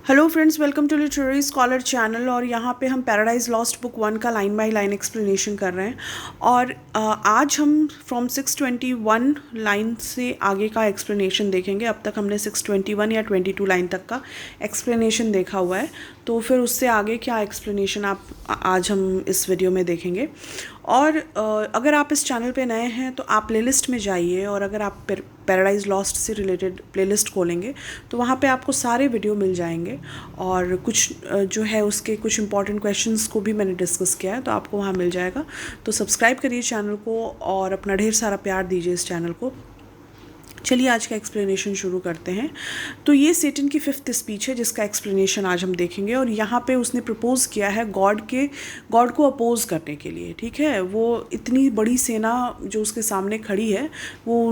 Hello friends, welcome to literary scholar channel. और यहाँ पे हम पैराडाइज लॉस्ट बुक 1 का लाइन बाय लाइन एक्सप्लेनेशन कर रहे हैं। और आज हम फ्रॉम 621 लाइन से आगे का एक्सप्लेनेशन देखेंगे। अब तक हमने 621 या 22 लाइन तक का एक्सप्लेनेशन देखा हुआ है, तो फिर उससे आगे क्या एक्सप्लेनेशन आज हम इस वीडियो में देखेंगे। और अगर आप इस चैनल पे नए हैं तो आप प्लेलिस्ट में जाइए, और अगर आप पैराडाइज लॉस्ट से रिलेटेड प्लेलिस्ट खोलेंगे तो वहाँ पे आपको सारे वीडियो मिल जाएंगे। और कुछ जो है उसके कुछ इंपॉर्टेंट क्वेश्चंस को भी मैंने डिस्कस किया है, तो आपको वहाँ मिल जाएगा। तो सब्सक्राइब करिए चैनल को और अपना ढेर सारा प्यार दीजिए इस चैनल को। चलिए आज का एक्सप्लेनेशन शुरू करते हैं। तो ये सेटन की 5th स्पीच है जिसका एक्सप्लेनेशन आज हम देखेंगे। और यहाँ पे उसने प्रपोज किया है गॉड को अपोज करने के लिए। ठीक है, वो इतनी बड़ी सेना जो उसके सामने खड़ी है, वो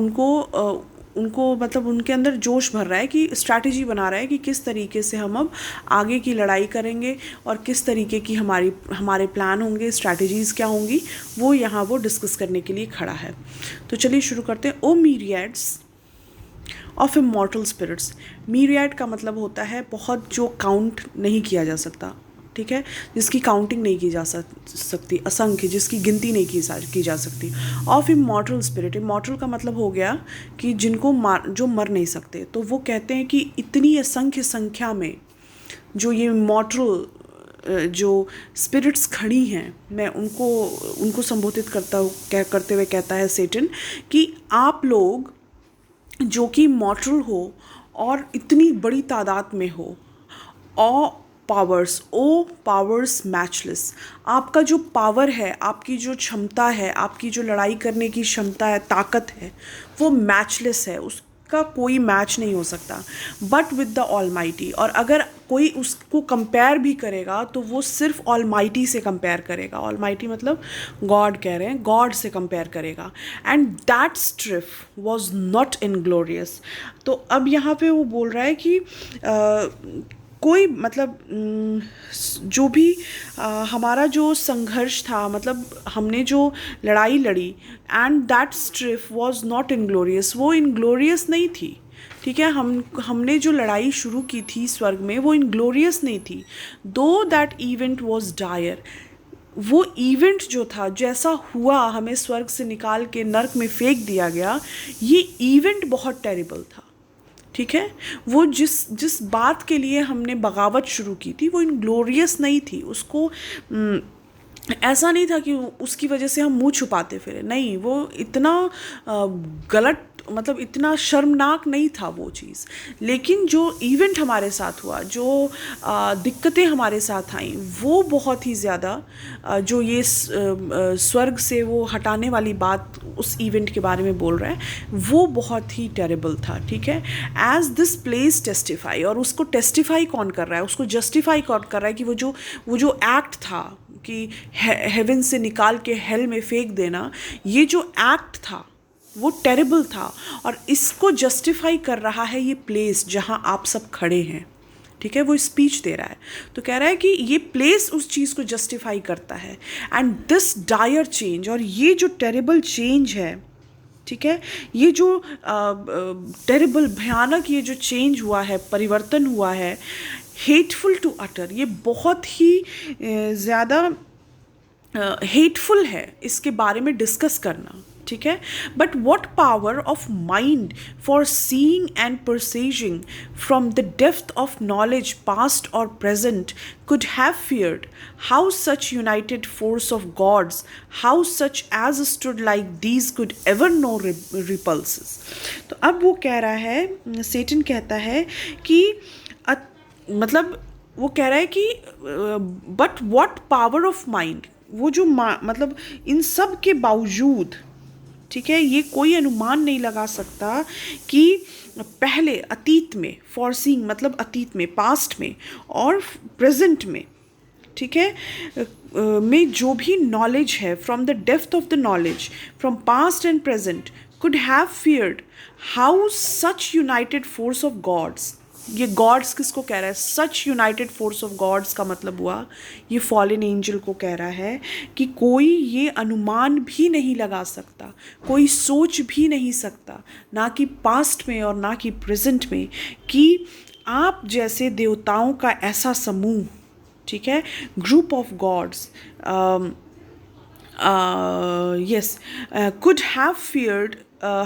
उनको मतलब उनके अंदर जोश भर रहा है कि स्ट्रैटेजी बना रहा है कि किस तरीके से हम अब आगे की लड़ाई करेंगे और किस तरीके की हमारे प्लान होंगे, स्ट्रैटेजीज़ क्या होंगी, वो डिस्कस करने के लिए खड़ा है। तो चलिए शुरू करते हैं। ओ मीरियड्स ऑफ इमॉर्टल स्पिरिट्स। मीरियड का मतलब होता है बहुत, जो काउंट नहीं किया जा सकता। ठीक है, जिसकी काउंटिंग नहीं की जा सकती, असंख्य, जिसकी गिनती नहीं की जा सकती। ऑफ इमॉर्टल स्पिरिट, इमॉर्टल का मतलब हो गया कि जो मर नहीं सकते। तो वो कहते हैं कि इतनी असंख्य संख्या में जो ये इमॉर्टल जो स्पिरिट्स खड़ी हैं, मैं उनको संबोधित करते हुए कहता है सेटन कि आप लोग जो कि मॉर्टल हो और इतनी बड़ी तादाद में हो, ओ पावर्स मैचलेस। आपका जो पावर है, आपकी जो क्षमता है, आपकी जो लड़ाई करने की क्षमता है, ताकत है, वो मैचलेस है, उसका कोई मैच नहीं हो सकता। बट विद द ऑलमाइटी, और अगर कोई उसको कंपेयर भी करेगा तो वो सिर्फ ऑलमाइटी से कंपेयर करेगा। ऑलमाइटी मतलब गॉड कह रहे हैं, गॉड से कंपेयर करेगा। And that strife was not inglorious. तो अब यहाँ पे वो बोल रहा है कि कोई मतलब जो भी हमारा जो संघर्ष था, मतलब हमने जो लड़ाई लड़ी, and that strife was not inglorious, वो इनग्लोरियस नहीं थी। ठीक है, हमने जो लड़ाई शुरू की थी स्वर्ग में, वो इनग्लोरियस नहीं थी। दो दैट इवेंट वॉज डायर, वो इवेंट जो था, जैसा हुआ, हमें स्वर्ग से निकाल के नर्क में फेंक दिया गया, ये इवेंट बहुत टेरिबल था। ठीक है, वो जिस बात के लिए हमने बगावत शुरू की थी, वो इनग्लोरियस नहीं थी। उसको ऐसा नहीं था कि उसकी वजह से हम मुंह छुपाते फिरे, नहीं, वो इतना गलत, मतलब इतना शर्मनाक नहीं था वो चीज़। लेकिन जो इवेंट हमारे साथ हुआ, जो दिक्कतें हमारे साथ आईं, वो बहुत ही ज़्यादा, जो ये स्वर्ग से वो हटाने वाली बात उस इवेंट के बारे में बोल रहा है, वो बहुत ही टेरेबल था। ठीक है, एज दिस प्लेस टेस्टिफाई, और उसको टेस्टिफाई कौन कर रहा है, उसको जस्टिफाई कौन कर रहा है कि वो जो एक्ट था कि हेवन से निकाल के हेल में फेंक देना, ये जो एक्ट था वो टेरिबल था। और इसको जस्टिफाई कर रहा है ये प्लेस जहाँ आप सब खड़े हैं। ठीक है, वो स्पीच दे रहा है, तो कह रहा है कि ये प्लेस उस चीज़ को जस्टिफाई करता है। एंड दिस डायर चेंज, और ये जो टेरिबल चेंज है, ठीक है, ये जो टेरिबल भयानक ये जो चेंज हुआ है, परिवर्तन हुआ है, हेटफुल टू अटर, ये बहुत ही ज़्यादा हेटफुल है इसके बारे में डिस्कस करना। ठीक है, but what power of mind for seeing and perceiving from the depth of knowledge past और present could have feared, how such united force of gods, how such as stood like these could ever know repulses। तो अब वो कह रहा है, सेटन कहता है कि मतलब वो कह रहा है कि but what power of mind, वो जो मतलब इन सब के बावजूद, ठीक है, ये कोई अनुमान नहीं लगा सकता कि पहले अतीत में, फॉरसीइंग मतलब अतीत में, पास्ट में और प्रेजेंट में, ठीक है, में जो भी नॉलेज है, from the depth of the knowledge from past and present, could have feared how such united force of gods. ये गॉड्स किसको कह रहा है? Such united force of gods का मतलब हुआ ये फॉलन एंजल को कह रहा है कि कोई ये अनुमान भी नहीं लगा सकता, कोई सोच भी नहीं सकता, ना कि पास्ट में और ना कि प्रेजेंट में, कि आप जैसे देवताओं का ऐसा समूह, ठीक है, group of gods, yes, could have feared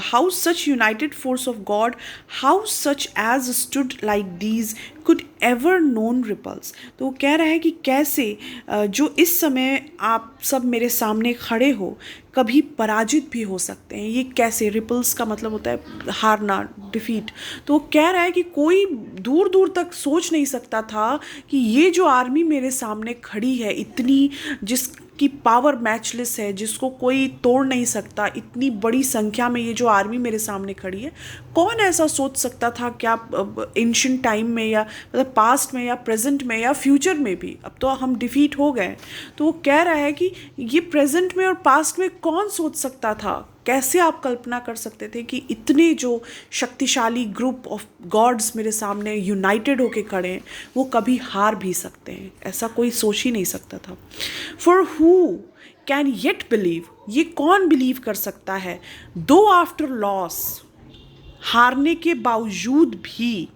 how such united force of God, how such as stood like these could ever known repulse. तो वो कह रहा है कि कैसे जो इस समय आप सब मेरे सामने खड़े हो कभी पराजित भी हो सकते हैं. ये कैसे, रिपल्स का मतलब होता है हारना, डिफीट. तो वो कह रहा है कि कोई दूर दूर तक सोच नहीं सकता था कि ये जो आर्मी मेरे सामने खड़ी है, इतनी, जिसकी पावर मैचलेस है, जिसको कोई तोड़ नहीं सकता, इतनी बड़ी संख्या में ये जो आर्मी मेरे सामने खड़ी है, कौन ऐसा सोच सकता था क्या एंशिएंट टाइम में, या मतलब पास्ट में, या प्रेजेंट में, या फ्यूचर में भी. अब तो हम डिफीट हो गए. तो वो कह रहा है कि ये प्रेजेंट में और पास्ट में कौन सोच सकता था, कैसे आप कल्पना कर सकते थे कि इतने जो शक्तिशाली ग्रुप ऑफ गॉड्स मेरे सामने यूनाइटेड होके खड़े हैं, वो कभी हार भी सकते हैं. ऐसा कोई सोच ही नहीं सकता था. For who can yet believe, ये कौन बिलीव कर सकता है, दो आफ्टर लॉस, हारने के बावजूद भी,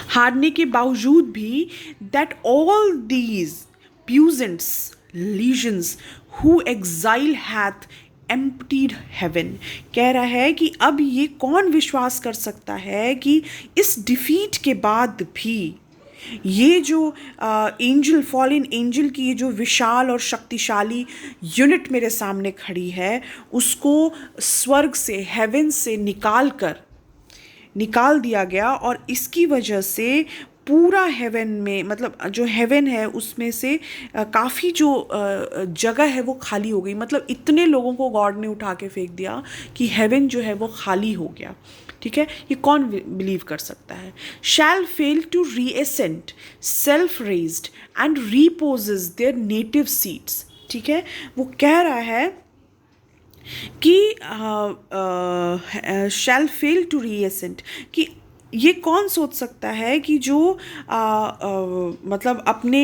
हारने के बावजूद भी, that all these puissants legions who exile hath emptied heaven. कह रहा है कि अब ये कौन विश्वास कर सकता है कि इस डिफीट के बाद भी ये जो एंजल, फॉलन एंजल की ये जो विशाल और शक्तिशाली यूनिट मेरे सामने खड़ी है, उसको स्वर्ग से, हेवन से निकाल दिया गया. और इसकी वजह से पूरा हेवन में, मतलब जो हेवन है उसमें से काफ़ी जो जगह है वो खाली हो गई. मतलब इतने लोगों को गॉड ने उठा के फेंक दिया कि हेवन जो है वो खाली हो गया. ठीक है, ये कौन बिलीव कर सकता है. Shall fail to reascend self raised and repossess their native seats. ठीक है, वो कह रहा है कि शैल फेल टू रीअसेंट, कि ये कौन सोच सकता है कि जो मतलब अपने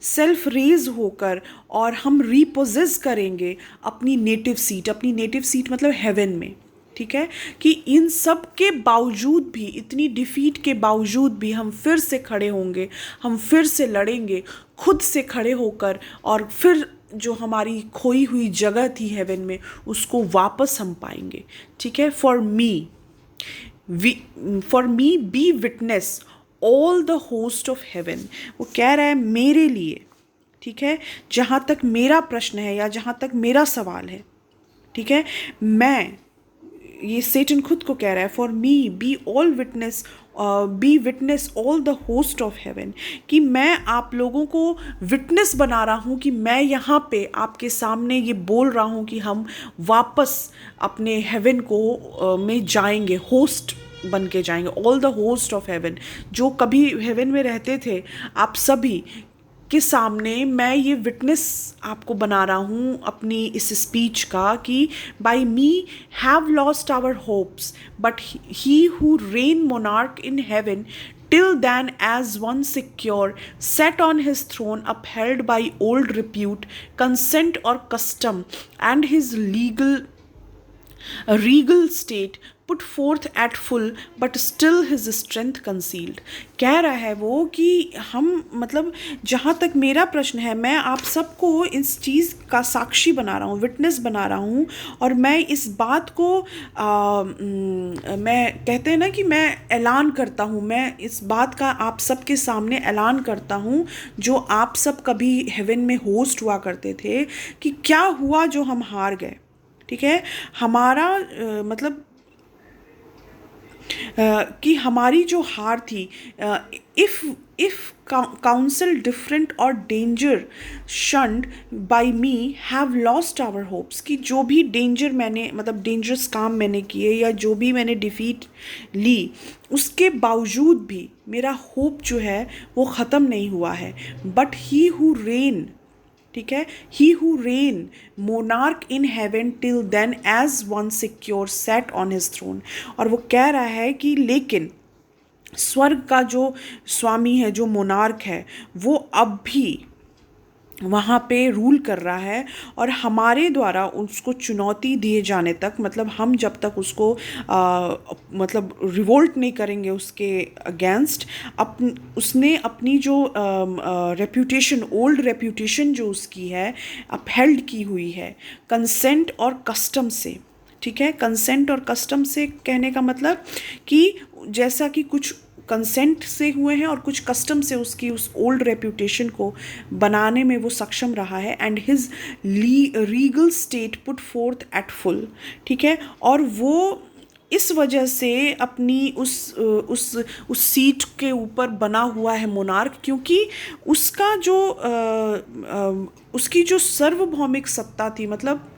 सेल्फ रेज होकर और हम रीपोजेस करेंगे अपनी नेटिव सीट मतलब हेवन में. ठीक है, कि इन सब के बावजूद भी, इतनी डिफीट के बावजूद भी हम फिर से खड़े होंगे, हम फिर से लड़ेंगे खुद से खड़े होकर, और फिर जो हमारी खोई हुई जगह थी हेवन में उसको वापस हम पाएंगे. ठीक है, for me B witness all the host of haven. वो कह रहा है मेरे लिए, ठीक है, जहाँ तक मेरा प्रश्न है या जहाँ तक मेरा सवाल है, ठीक है, मैं, ये सेटन खुद को कह रहा है, for me B witness all the host of haven, कि मैं आप लोगों को विटनेस बना रहा हूँ कि मैं यहाँ पे आपके सामने ये बोल रहा हूँ कि हम वापस अपने हेवन को में जाएंगे, होस्ट बन के जाएंगे. All the host of haven, जो कभी हेवन में रहते थे, आप सभी के सामने मैं ये विटनेस आपको बना रहा हूँ अपनी इस स्पीच का, कि by me have lost our hopes but he who reign monarch in heaven till then as one secure, set on his throne, upheld by old repute, consent or custom, and his regal state put forth at full but still his strength concealed. कह रहा है वो कि हम, मतलब जहाँ तक मेरा प्रश्न है, मैं आप सबको इस चीज़ का साक्षी बना रहा हूँ, विटनेस बना रहा हूँ, और मैं इस बात को मैं, कहते हैं ना कि मैं ऐलान करता हूँ, मैं इस बात का आप सबके सामने ऐलान करता हूँ, जो आप सब कभी हेवन में होस्ट हुआ करते थे, कि क्या हुआ जो हम हार गए. ठीक है, हमारा मतलब कि हमारी जो हार थी, इफ़ काउंसिल डिफरेंट और danger shunned by me have lost our hopes, कि जो भी डेंजर मैंने, मतलब डेंजरस काम मैंने किए या जो भी मैंने डिफीट ली, उसके बावजूद भी मेरा होप जो है वो ख़त्म नहीं हुआ है. बट ही हु रेन, ठीक है, he who reign monarch in heaven till then as one secure sat on his throne. और वो कह रहा है कि लेकिन स्वर्ग का जो स्वामी है, जो मोनार्क है, वो अब भी वहाँ पे रूल कर रहा है, और हमारे द्वारा उसको चुनौती दिए जाने तक, मतलब हम जब तक उसको मतलब रिवोल्ट नहीं करेंगे उसके अगेंस्ट, उसने अपनी जो रेप्यूटेशन, ओल्ड रेप्यूटेशन जो उसकी है, अपहेल्ड की हुई है कंसेंट और कस्टम से। ठीक है, कंसेंट और कस्टम से कहने का मतलब कि जैसा कि कुछ कंसेंट से हुए हैं और कुछ कस्टम से उसकी उस ओल्ड रेप्यूटेशन को बनाने में वो सक्षम रहा है, and his Regal state put fourth at full. ठीक है, और वो इस वजह से अपनी उस सीट के ऊपर बना हुआ है मोनार्क, क्योंकि उसका जो उसकी जो सार्वभौमिक सत्ता थी, मतलब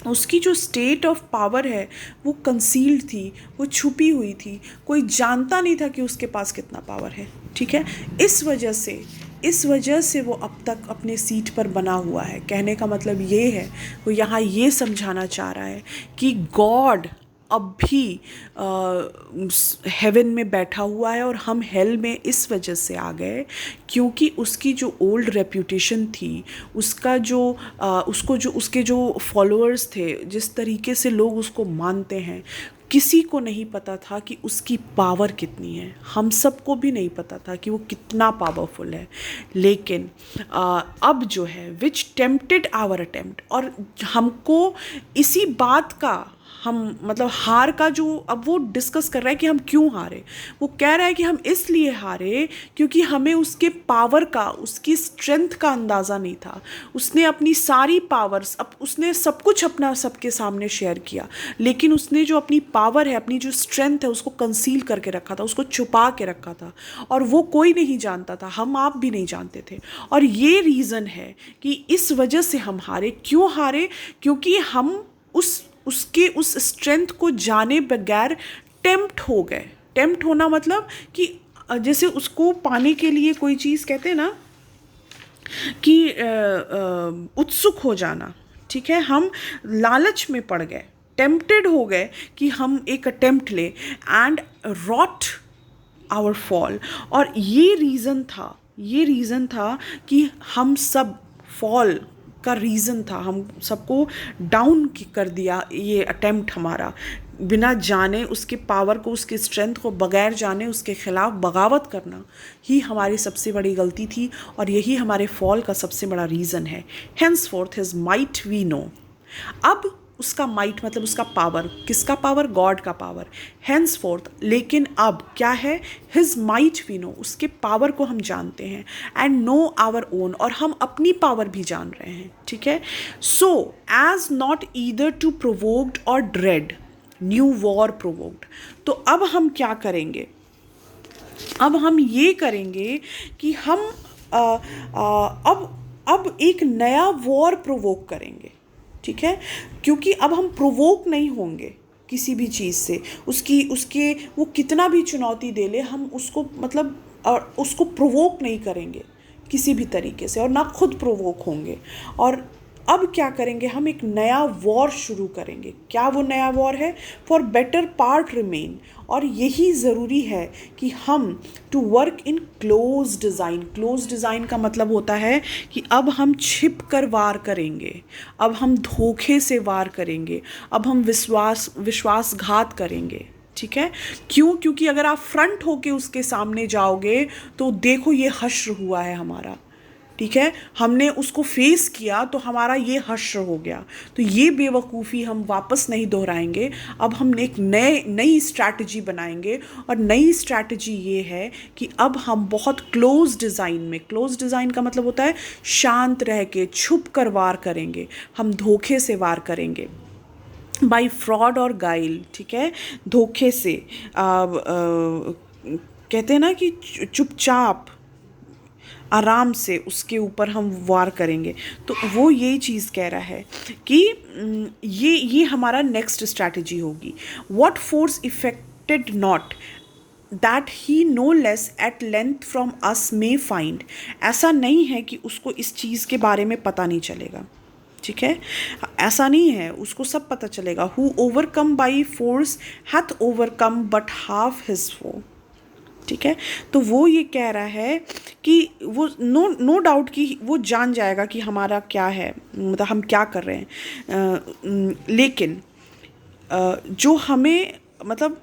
उसकी जो स्टेट ऑफ पावर है, वो कंसील्ड थी, वो छुपी हुई थी, कोई जानता नहीं था कि उसके पास कितना पावर है। ठीक है, इस वजह से वो अब तक अपने सीट पर बना हुआ है। कहने का मतलब ये है, वो यहाँ ये समझाना चाह रहा है कि गॉड अब भी हेवन में बैठा हुआ है, और हम हेल में इस वजह से आ गए क्योंकि उसकी जो ओल्ड रेप्यूटेशन थी, उसका जो उसके जो फॉलोअर्स थे, जिस तरीके से लोग उसको मानते हैं, किसी को नहीं पता था कि उसकी पावर कितनी है। हम सबको भी नहीं पता था कि वो कितना पावरफुल है। लेकिन अब जो है, विच टेम्प्टेड आवर अटेम्प्ट, और हमको इसी बात का, हम मतलब हार का जो अब वो डिस्कस कर रहा है कि हम क्यों हारे। वो कह रहा है कि हम इसलिए हारे क्योंकि हमें उसके पावर का, उसकी स्ट्रेंथ का अंदाज़ा नहीं था। उसने अपनी सारी पावर्स, अब उसने सब कुछ अपना सबके सामने शेयर किया, लेकिन उसने जो अपनी पावर है, अपनी जो स्ट्रेंथ है, उसको कंसील करके रखा था, उसको छुपा के रखा था, और वो कोई नहीं जानता था, हम आप भी नहीं जानते थे। और ये रीज़न है कि इस वजह से हम हारे। क्यों हारे? क्योंकि हम उस स्ट्रेंथ को जाने बगैर टेम्प्ट हो गए। टेम्प्ट होना मतलब कि जैसे उसको पाने के लिए कोई चीज़, कहते हैं ना कि उत्सुक हो जाना। ठीक है, हम लालच में पड़ गए, टेम्प्टेड हो गए कि हम एक अटेम्प्ट ले, एंड रॉट आवर फॉल। और ये रीज़न था कि हम सब फॉल का रीज़न था, हम सबको डाउन कर दिया ये अटेम्प्ट हमारा, बिना जाने उसके पावर को, उसके स्ट्रेंथ को, बगैर जाने उसके खिलाफ बगावत करना ही हमारी सबसे बड़ी गलती थी, और यही हमारे फॉल का सबसे बड़ा रीज़न है। Henceforth his might we know. अब उसका माइट मतलब उसका पावर, किसका पावर? गॉड का पावर। हेंस फोर्थ, लेकिन अब क्या है? हिज माइट वी नो, उसके पावर को हम जानते हैं, एंड नो आवर ओन, और हम अपनी पावर भी जान रहे हैं। ठीक है, so as not either to provoked और ड्रेड न्यू वॉर प्रोवोक्ड। तो अब हम क्या करेंगे? अब हम ये करेंगे कि हम अब एक नया वॉर प्रोवोक करेंगे। ठीक है, क्योंकि अब हम प्रोवोक नहीं होंगे किसी भी चीज़ से। उसके वो कितना भी चुनौती दे ले, हम उसको मतलब उसको प्रोवोक नहीं करेंगे किसी भी तरीके से, और ना खुद प्रोवोक होंगे। और अब क्या करेंगे? हम एक नया वॉर शुरू करेंगे। क्या वो नया वॉर है? For better part remain. और यही ज़रूरी है कि हम to work in close design. Close design का मतलब होता है कि अब हम छिप कर वार करेंगे, अब हम धोखे से वार करेंगे, अब हम विश्वासघात करेंगे। ठीक है, क्यों? क्योंकि अगर आप फ्रंट होके उसके सामने जाओगे तो देखो ये हश्र हुआ है हमारा। ठीक है, हमने उसको फेस किया तो हमारा ये हश्र हो गया। तो ये बेवकूफ़ी हम वापस नहीं दोहराएंगे। अब हम एक नई स्ट्रैटेजी बनाएंगे, और नई स्ट्रैटेजी ये है कि अब हम बहुत क्लोज डिज़ाइन में, क्लोज डिज़ाइन का मतलब होता है शांत रह के, छुप कर वार करेंगे, हम धोखे से वार करेंगे, बाई फ्रॉड और गाइल। ठीक है, धोखे से कहते हैं ना कि चुपचाप आराम से उसके ऊपर हम वार करेंगे। तो वो यही चीज़ कह रहा है कि ये हमारा नेक्स्ट स्ट्रैटेजी होगी। What force affected not that he no less at length from us may find. ऐसा नहीं है कि उसको इस चीज़ के बारे में पता नहीं चलेगा। ठीक है, ऐसा नहीं है, उसको सब पता चलेगा। Who overcome by force hath overcome but half his foe. ठीक है। तो वो ये कह रहा है कि वो नो डाउट कि वो जान जाएगा कि हमारा क्या है, मतलब हम क्या कर रहे हैं, लेकिन जो हमें मतलब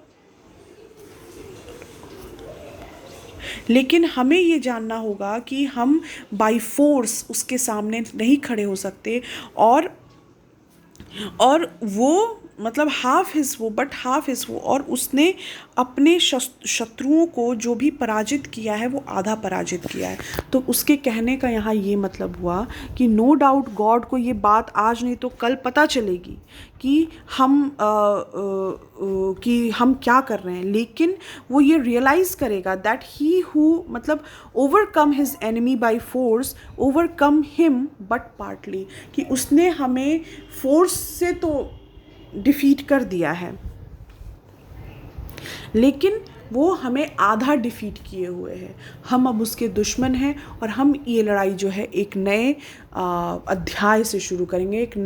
लेकिन हमें ये जानना होगा कि हम बाय फोर्स उसके सामने नहीं खड़े हो सकते। और वो मतलब हाफ हिज वो बट हाफ हिज वो, और उसने अपने शत्रुओं को जो भी पराजित किया है वो आधा पराजित किया है। तो उसके कहने का यहाँ ये मतलब हुआ कि नो डाउट गॉड को ये बात आज नहीं तो कल पता चलेगी कि हम क्या कर रहे हैं, लेकिन वो ये रियलाइज़ करेगा दैट ही हु मतलब overcome his enemy by force overcome him but partly, कि उसने हमें फोर्स से तो डिफीट कर दिया है लेकिन वो हमें आधा डिफीट किए हुए हैं। हम अब उसके दुश्मन हैं और हम ये लड़ाई जो है एक नए अध्याय से शुरू करेंगे, एक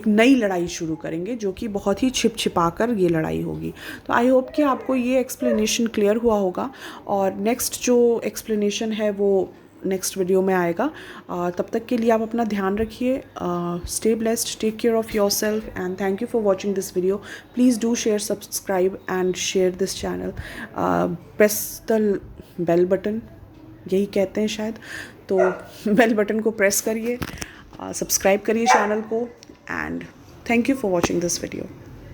नई लड़ाई शुरू करेंगे जो कि बहुत ही छिपा कर ये लड़ाई होगी। तो आई होप कि आपको ये एक्सप्लेनेशन क्लियर हुआ होगा, और नेक्स्ट जो एक्सप्लेनेशन है वो नेक्स्ट वीडियो में आएगा। तब तक के लिए आप अपना ध्यान रखिए। Stay blessed, take care of yourself, and thank you for watching this video. Please do share, subscribe and share this channel. Press the bell button, यही कहते हैं शायद, तो बेल बटन को प्रेस करिए, सब्सक्राइब करिए चैनल को, and thank you for watching this video.